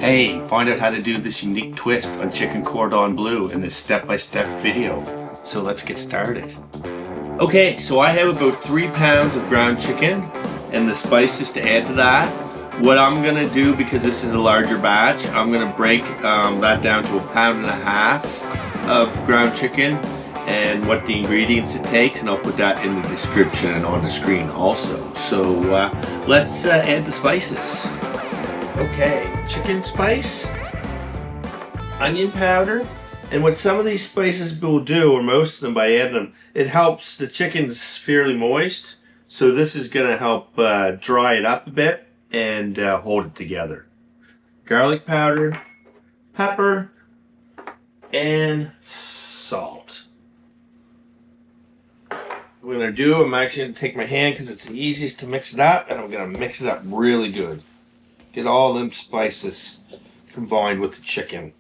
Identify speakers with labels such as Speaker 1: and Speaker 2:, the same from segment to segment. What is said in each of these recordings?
Speaker 1: Hey, find out how to do this unique twist on chicken cordon bleu in this step-by-step video. So let's get started. Okay, so I have about 3 pounds of ground chicken and the spices to add to that. What I'm gonna do, because this is a larger batch, I'm gonna break that down to 1.5 pounds of ground chicken and what the ingredients it takes, and I'll put that in the description and on the screen also. So let's add the spices. Okay, chicken spice, onion powder, and what some of these spices will do, or most of them by adding them, it helps the chicken's fairly moist, so this is going to help dry it up a bit and hold it together. Garlic powder, pepper, and salt. What I'm going to do, I'm actually going to take my hand because it's the easiest to mix it up, and I'm going to mix it up really good. Get all them spices combined with the chicken.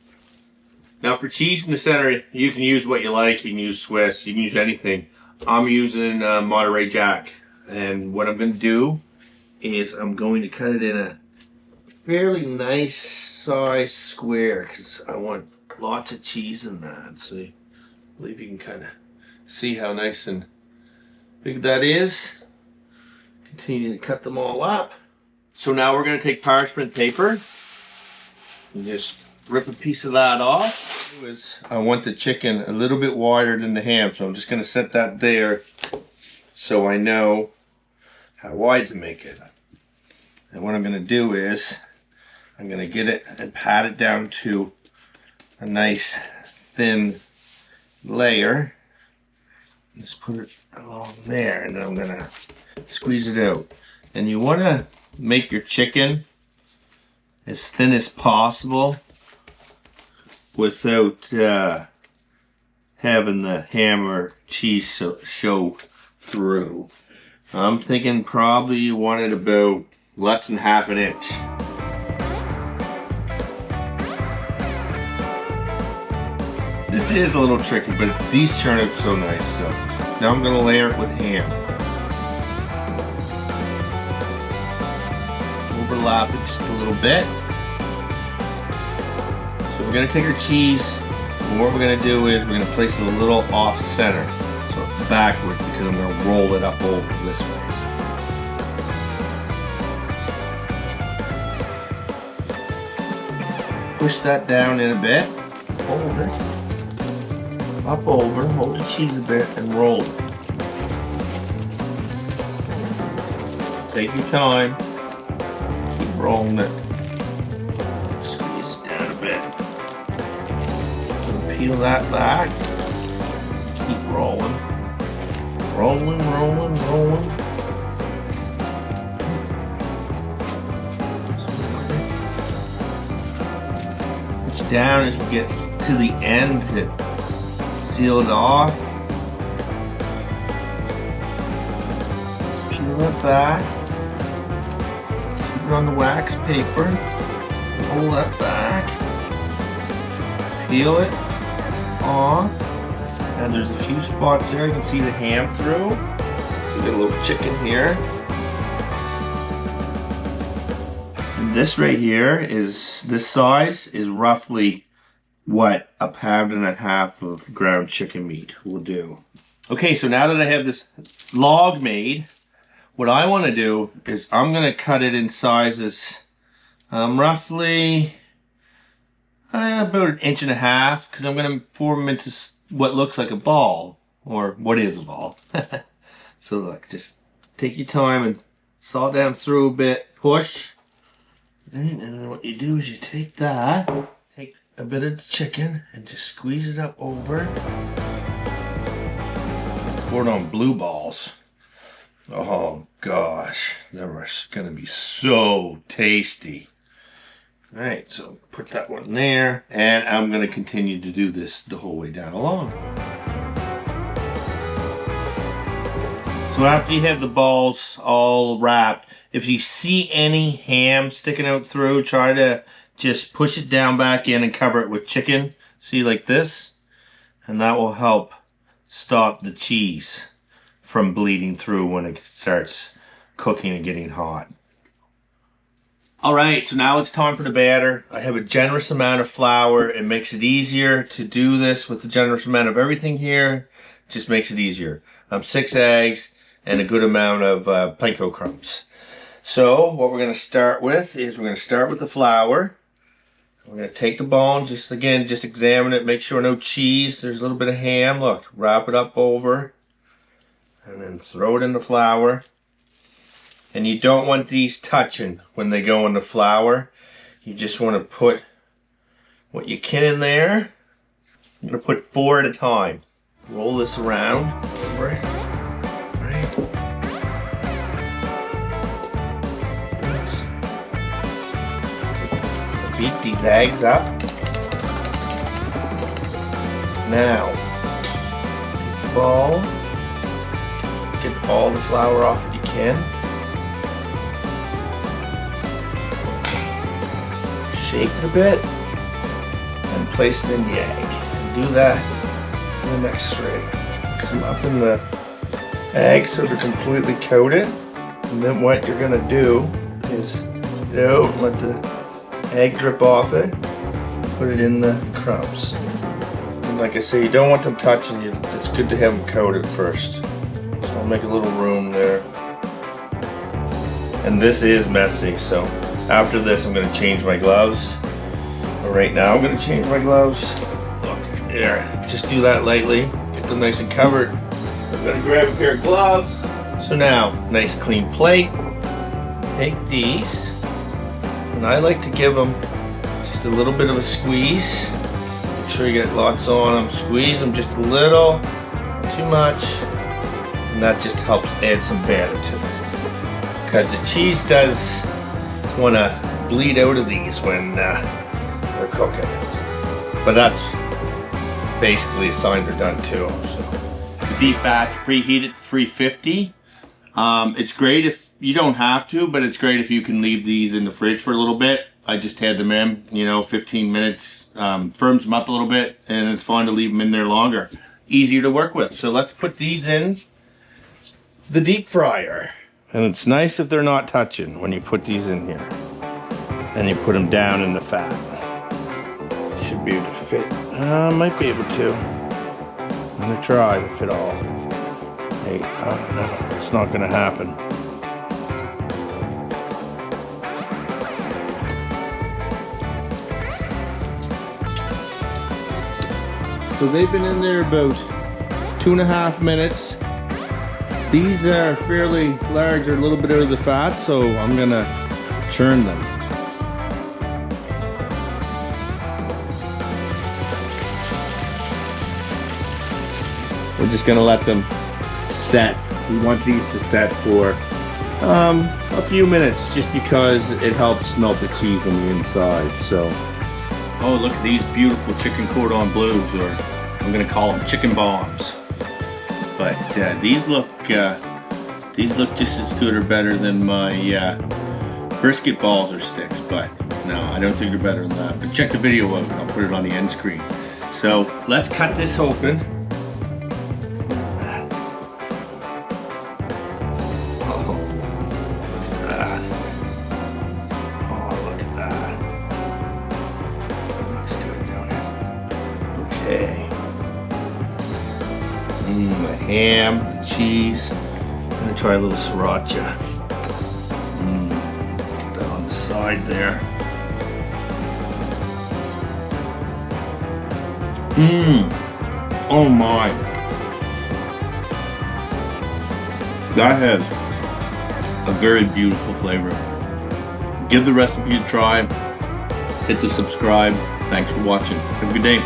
Speaker 1: Now for cheese in the center, you can use what you like. You can use Swiss, you can use anything. I'm using Monterey Jack. And what I'm going to do is I'm going to cut it in a fairly nice size square because I want lots of cheese in that. So I believe you can kind of see how nice and big that is. Continue to cut them all up. So now we're going to take parchment paper and just rip a piece of that off. I want the chicken a little bit wider than the ham, so I'm just going to set that there so I know how wide to make it. And what I'm going to do is I'm going to get it and pat it down to a nice thin layer. Just put it along there, and then I'm going to squeeze it out. And you want to make your chicken as thin as possible without having the ham or cheese show through. I'm thinking probably you want it about less than 1/2 inch. This is a little tricky, but these turn out so nice. So now I'm going to layer it with ham. Overlap it just a little bit. So we're going to take our cheese, and what we're going to do is we're going to place it a little off center, so backwards, because I'm going to roll it up over this way. Push that down in a bit, hold it, up over, hold the cheese a bit, and roll it. Take your time. Rolling it, squeeze it down a bit, and peel that back, keep rolling, rolling, rolling, rolling. Push down as we get to the end to seal it off. Peel it back. On the wax paper, pull that back, peel it off, and there's a few spots there you can see the ham through. So we got a little chicken here. And this right here is, this size is roughly what 1.5 pounds of ground chicken meat will do. Okay, so now that I have this log made, what I want to do is I'm going to cut it in sizes roughly about 1.5 inches, because I'm going to form them into what looks like a ball, or what is a ball. So look, just take your time and saw down through a bit, push, and then what you do is you take that, take a bit of the chicken and just squeeze it up over, pour it on blue balls. Oh gosh, they're gonna be so tasty. Alright, so put that one there, and I'm gonna continue to do this the whole way down along. So after you have the balls all wrapped, if you see any ham sticking out through, try to just push it down back in and cover it with chicken. See, like this? And that will help stop the cheese from bleeding through when it starts cooking and getting hot. All right, so now it's time for the batter. I have a generous amount of flour. It makes it easier to do this with a generous amount of everything here. It just makes it easier. 6 eggs and a good amount of Panko crumbs. So what we're going to start with is we're going to start with the flour. We're going to take the bone, just examine it, make sure no cheese. There's a little bit of ham. Look, wrap it up over and then throw it in the flour. And you don't want these touching when they go in the flour. You just want to put what you can in there. I'm going to put 4 at a time. Roll this around. Right. Beat these eggs up. Now, ball. Get all the flour off if you can. Shake it a bit and place it in the egg. And do that in the next tray. Mix them up in the egg so they're completely coated. And then what you're gonna do is get out and let the egg drip off it. Put it in the crumbs. And like I say, you don't want them touching you. It's good to have them coated first. So I'll make a little room there. And this is messy, so after this, I'm going to change my gloves. But right now, I'm going to change my gloves. Look, there. Just do that lightly. Get them nice and covered. I'm going to grab a pair of gloves. So now, nice clean plate. Take these. And I like to give them just a little bit of a squeeze. Make sure you get lots on them. Squeeze them just a little. Too much. And that just helps add some batter to it. Because the cheese does want to bleed out of these when they're cooking, but that's basically a sign they're done too. So the beef fat's preheated to 350. It's great if you don't have to, but it's great if you can leave these in the fridge for a little bit. I just had them in, 15 minutes, firms them up a little bit, and it's fine to leave them in there longer. Easier to work with. So let's put these in the deep fryer. And it's nice if they're not touching when you put these in here. And you put them down in the fat. Should be able to fit. Might be able to. I'm gonna try to fit all. Hey, no, it's not gonna happen. So they've been in there about 2.5 minutes. These are fairly large, or a little bit out of the fat, so I'm gonna churn them. We're just gonna let them set. We want these to set for a few minutes, just because it helps melt the cheese on the inside. So, oh, look at these beautiful chicken cordon bleus, or I'm gonna call them chicken bombs. But these look just as good or better than my brisket balls or sticks. But no, I don't think they're better than that. But check the video out. I'll put it on the end screen. So let's cut this open. Oh, look at that. That looks good, don't it? Okay. The ham, the cheese. I'm gonna try a little sriracha. Get that on the side there. Oh my. That has a very beautiful flavor. Give the recipe a try. Hit the subscribe. Thanks for watching. Have a good day.